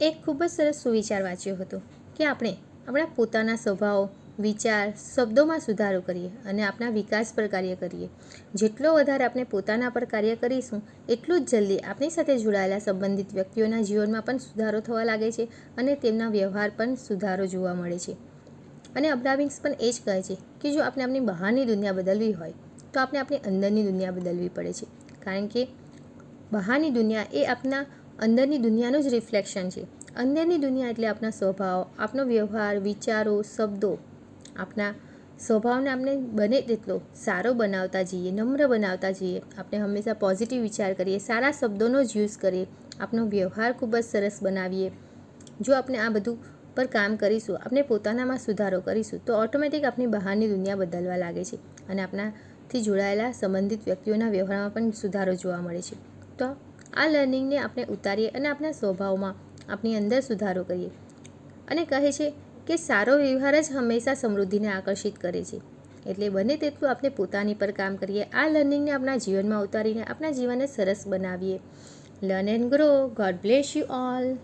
એક ખૂબ જ સરસ સુવિચાર વાંચ્યો હતો કે આપણે આપણા પોતાના સ્વભાવ, વિચાર, શબ્દોમાં સુધારો કરીએ અને આપણા વિકાસ પર કાર્ય કરીએ. જેટલો વધારે આપણે પોતાના પર કાર્ય કરીશું એટલું જ જલ્દી આપણી સાથે જોડાયેલા સંબંધિત વ્યક્તિઓના જીવનમાં પણ સુધારો થવા લાગે છે અને તેમના વ્યવહાર પણ સુધારો જોવા મળે છે. અને અબ્રાહમિન્સ પણ એ જ કહે છે કે જો આપણે આપણી બહારની દુનિયા બદલવી હોય તો આપણે આપણી અંદરની દુનિયા બદલવી પડે છે. કારણ કે બહારની દુનિયા એ આપણા અંદરની દુનિયાનું જ રિફ્લેક્શન છે. અંદરની દુનિયા એટલે આપણા સ્વભાવ, આપણો વ્યવહાર, વિચારો, શબ્દો. આપણા સ્વભાવને આપણે બને તેટલો સારો બનાવતા જઈએ, નમ્ર બનાવતા જઈએ. આપણે હંમેશા પોઝિટિવ વિચાર કરીએ, સારા શબ્દોનો જ યુઝ કરીએ, આપણો વ્યવહાર ખૂબ જ સરસ બનાવીએ. જો આપણે આ બધું પર કામ કરીશું, આપણે પોતાનામાં સુધારો કરીશું તો ઓટોમેટિક આપણી બહારની દુનિયા બદલવા લાગે છે અને આપણાથી જોડાયેલા સંબંધિત વ્યક્તિઓના વ્યવહારમાં પણ સુધારો જોવા મળે છે. તો આ લર્નિંગને આપણે ઉતારીએ અને આપણા સ્વભાવમાં આપણી અંદર સુધારો કરીએ. અને કહે છે કે સારો વ્યવહાર જ હંમેશા સમૃદ્ધિને આકર્ષિત કરે છે. એટલે બને તેટલું આપણે પોતાની પર કામ કરીએ, આ લર્નિંગને આપણા જીવનમાં ઉતારીને આપણા જીવનને સરસ બનાવીએ. Learn and grow. God bless you all.